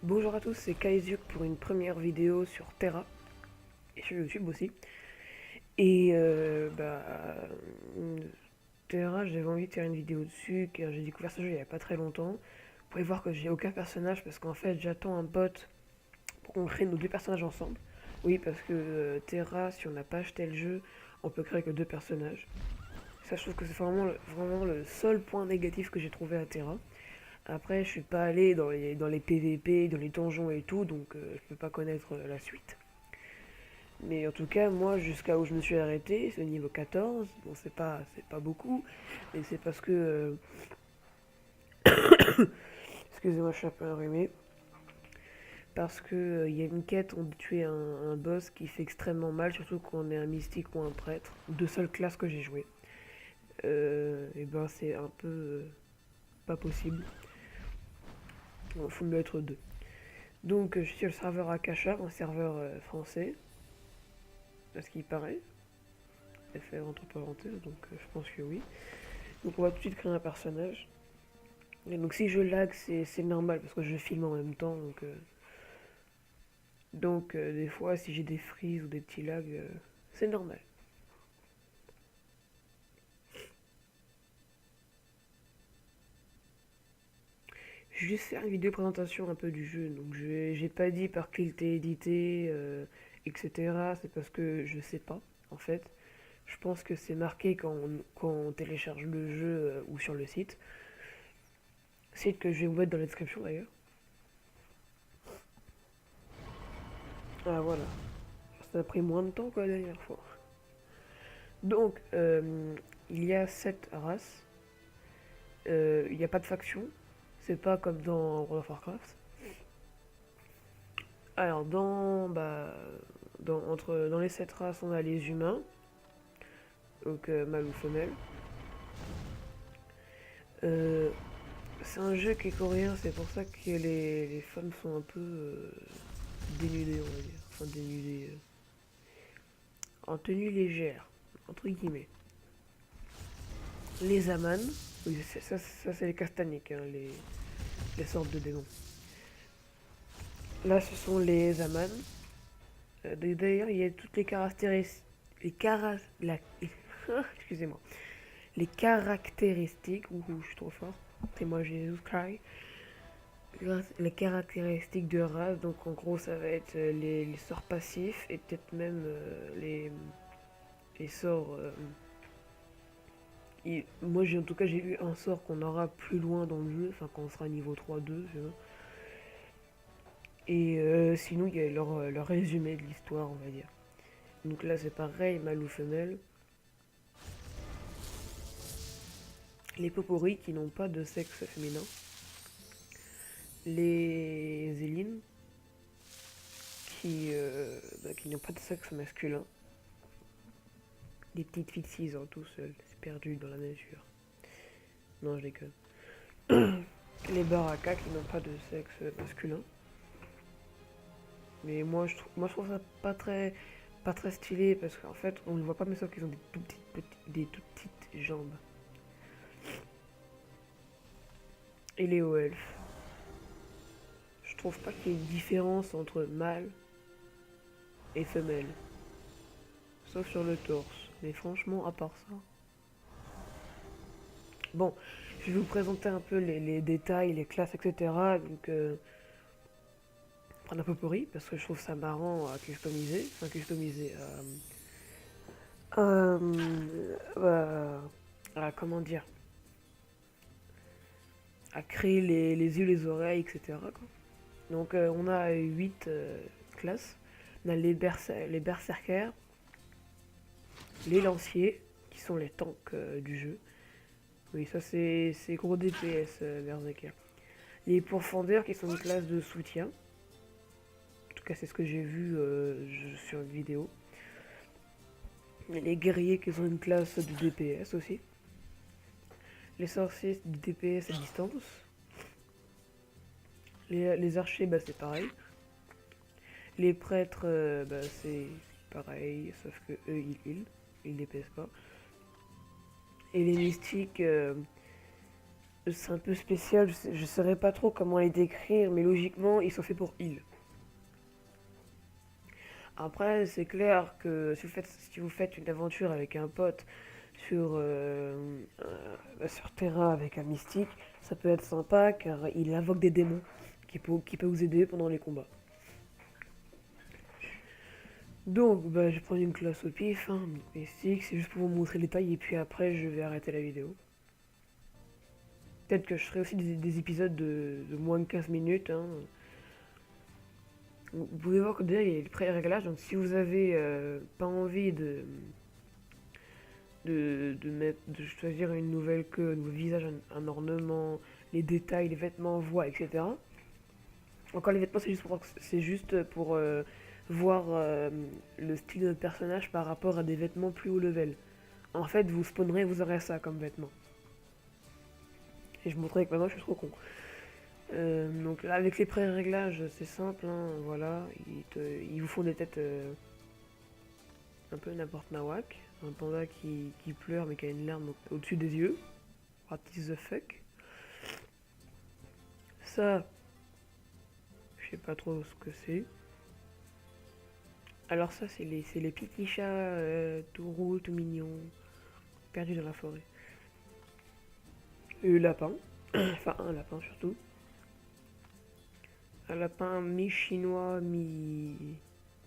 Bonjour à tous, c'est Kaizuk pour une première vidéo sur Terra et sur YouTube aussi. Et Terra, j'avais envie de faire une vidéo dessus car j'ai découvert ce jeu il n'y a pas très longtemps. Vous pouvez voir que j'ai aucun personnage parce qu'en fait j'attends un bot pour qu'on crée nos deux personnages ensemble. Oui, parce que Terra, si on n'a pas acheté le jeu, on peut créer que deux personnages. Ça, je trouve que c'est vraiment le seul point négatif que j'ai trouvé à Terra. Après, je suis pas allé dans les PVP, dans les donjons et tout, donc je peux pas connaître la suite. Mais en tout cas, moi, jusqu'à où je me suis arrêté, c'est au niveau 14. Bon, c'est pas beaucoup, mais c'est parce que. Excusez-moi, je suis un peu enrhumé. Parce que il y a une quête, on doit tuer un boss qui fait extrêmement mal, surtout quand on est un mystique ou un prêtre. Deux seules classes que j'ai jouées. Et ben, c'est un peu pas possible. Il faut me mettre deux. Donc, je suis sur le serveur Akasha, un serveur français, à ce qui paraît. FR entre parenthèses, donc je pense que oui. Donc on va tout de suite créer un personnage. Et donc si je lag, c'est normal parce que je filme en même temps. Donc des fois, si j'ai des freezes ou des petits lags, c'est normal. Je vais juste faire une vidéo présentation un peu du jeu. Donc j'ai pas dit par qui il était édité, etc. C'est parce que je sais pas, en fait. Je pense que c'est marqué quand on télécharge le jeu ou sur le site. Site que je vais vous mettre dans la description d'ailleurs. Ah voilà, ça a pris moins de temps que la dernière fois. Donc, il y a 7 races. Il n'y a pas de faction. C'est pas comme dans World of Warcraft. Alors, dans les 7 races, on a les humains. Donc, mâle ou femelle. Euh, c'est un jeu qui est coréen, c'est pour ça que les femmes sont un peu dénudées, on va dire. Enfin, dénudées. En tenue légère, entre guillemets. Les amans. Oui, ça c'est les castaniques, hein, les sortes de démons. Là, ce sont les amans. D'ailleurs, il y a toutes les caractéristiques. Les cara... la- Excusez-moi. Les caractéristiques. Ouh, je suis trop fort. C'est moi, Jésus Christ. Les caractéristiques de race. Donc, en gros, ça va être les sorts passifs et peut-être même les sorts. Moi, en tout cas, j'ai vu un sort qu'on aura plus loin dans le jeu. Enfin, quand on sera niveau 3-2. Et sinon, il y a leur résumé de l'histoire, on va dire. Donc là, c'est pareil, mâle ou femelle. Les Popori qui n'ont pas de sexe féminin. Les Zélines qui n'ont pas de sexe masculin. Des petites filles de 6 ans tout seules, perdues dans la nature. Non, je déconne. Les Baraka qui n'ont pas de sexe masculin. Mais moi, je trouve ça pas très stylé parce qu'en fait, on ne voit pas, mais sauf qu'ils ont des tout petites jambes. Et les hauts elfes. Je trouve pas qu'il y ait une différence entre mâle et femelle. Sauf sur le torse. Mais franchement, à part ça. Bon, je vais vous présenter un peu les détails, les classes, etc. Donc, prendre un peu pourri, parce que je trouve ça marrant à customiser. Enfin, customiser. Comment dire, à créer les yeux, les oreilles, etc. Quoi. Donc, on a 8 classes. On a les berserkers, les lanciers, qui sont les tanks du jeu. Oui, ça c'est gros DPS, Berserker. Les pourfendeurs qui sont une classe de soutien. En tout cas, c'est ce que j'ai vu sur une vidéo. Les guerriers qui sont une classe de DPS aussi. Les sorciers de DPS à distance. Les archers, bah, c'est pareil. Les prêtres, bah, c'est pareil, sauf que eux, ils DPS pas. Et les mystiques, C'est un peu spécial, je saurais pas trop comment les décrire, mais logiquement, ils sont faits pour île. Après, c'est clair que si vous faites une aventure avec un pote sur Terra avec un mystique, ça peut être sympa car il invoque des démons qui peut vous aider pendant les combats. Donc, bah, je prends une classe au pif, hein, mystique, c'est juste pour vous montrer les détails et puis après je vais arrêter la vidéo. Peut-être que je ferai aussi des épisodes de moins de 15 minutes. Hein. Vous pouvez voir que déjà il y a les pré-réglages, donc si vous avez pas envie de choisir une nouvelle queue, un nouveau visage, un ornement, les détails, les vêtements, voix, etc. Encore les vêtements, c'est juste pour voir le style de notre personnage par rapport à des vêtements plus haut level. En fait, vous spawnerez, vous aurez ça comme vêtements. Et je montrerai que maintenant je suis trop con. Donc là, avec les pré-réglages, c'est simple, hein, voilà. Ils vous font des têtes un peu n'importe nawak. Un panda qui pleure mais qui a une larme au-dessus des yeux. What is the fuck? Ça, je sais pas trop ce que c'est. Alors ça, c'est les petits chats tout roux, tout mignons, perdus dans la forêt. Le lapin, enfin un lapin surtout. Un lapin mi-chinois,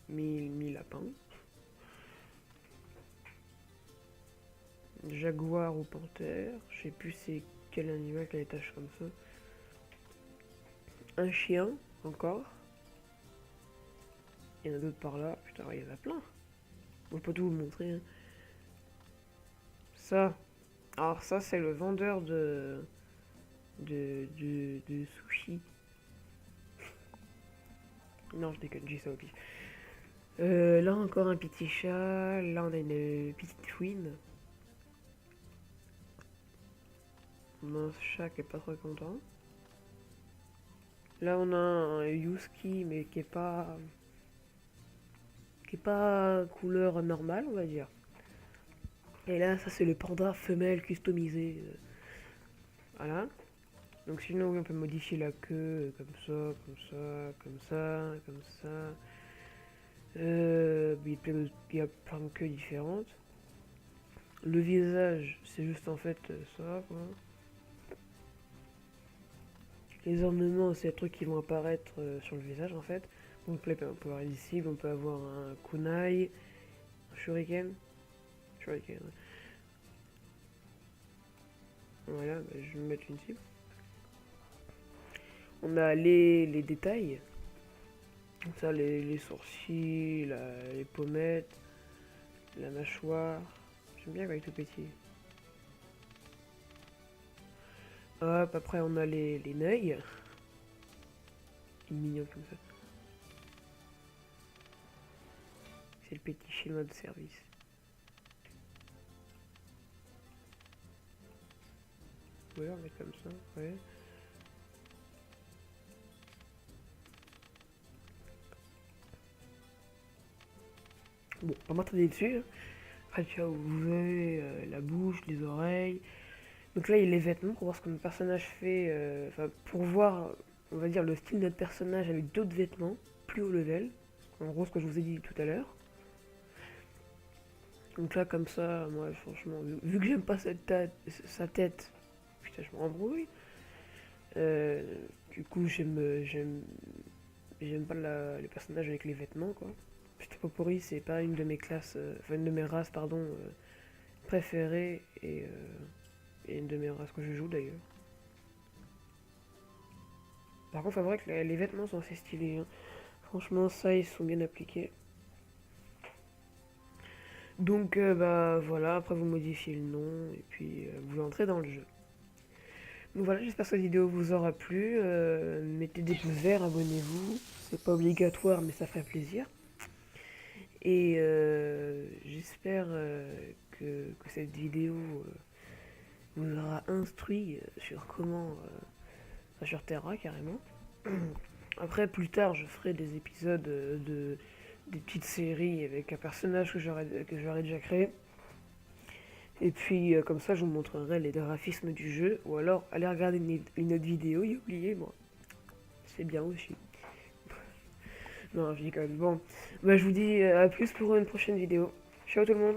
mi-lapin. Jaguar ou panthère, je sais plus c'est quel animal qui a les taches comme ça. Un chien, encore. Il y en a d'autres par là. Putain, il y en a plein. On peut tout vous montrer. Hein. Ça. Alors ça, c'est le vendeur de sushi. Non, je déconne, j'ai ça au pif. Là encore un petit chat. Là on a une petite fouine. On a un chat qui est pas trop content. Là on a un Yuski mais qui est pas couleur normale on va dire. Et là ça c'est le panda femelle customisé. Voilà. Donc sinon oui, on peut modifier la queue comme ça, comme ça, comme ça, comme ça. Il y a plein de queues différentes. Le visage, c'est juste en fait ça quoi. Les ornements, c'est les trucs qui vont apparaître sur le visage en fait. Donc là, on peut avoir ici, on peut avoir un kunai, un shuriken. Shuriken, ouais. Voilà, bah, je vais me mettre une cible. On a les détails. Donc ça, les sourcils, les pommettes, la mâchoire. J'aime bien quand il est tout petit. Hop, après on a les nails. Il est mignon comme ça. C'est le petit chinois de service. Ouais, on met comme ça, ouais. Bon, on va m'attarder dessus. Après, tu vois, vous avez la bouche, les oreilles. Donc là, il y a les vêtements pour voir ce que notre personnage fait. Enfin, pour voir, on va dire, le style de notre personnage avec d'autres vêtements, plus haut level. En gros, ce que je vous ai dit tout à l'heure. Donc là, comme ça, moi, franchement, vu que j'aime pas sa tête, putain, je m'embrouille. Euh, du coup, j'aime pas les personnages avec les vêtements, quoi. Putain, Popori, c'est pas une de mes classes, enfin une de mes races, pardon, préférées et une de mes races que je joue d'ailleurs. Par contre, c'est vrai que les vêtements sont assez stylés. Hein. Franchement, ça, ils sont bien appliqués. Donc, bah voilà, après vous modifiez le nom et puis vous entrez dans le jeu. Donc voilà, j'espère que cette vidéo vous aura plu. Mettez des pouces verts, abonnez-vous. C'est pas obligatoire, mais ça ferait plaisir. Et j'espère que cette vidéo vous aura instruit sur sur Terra carrément. Après, plus tard, je ferai des épisodes des petites séries avec un personnage que j'aurais déjà créé. Et puis comme ça, je vous montrerai les graphismes du jeu. Ou alors, allez regarder une autre vidéo et oubliez, moi. C'est bien aussi. Non, je rigole. Bon, bah, je vous dis à plus pour une prochaine vidéo. Ciao tout le monde.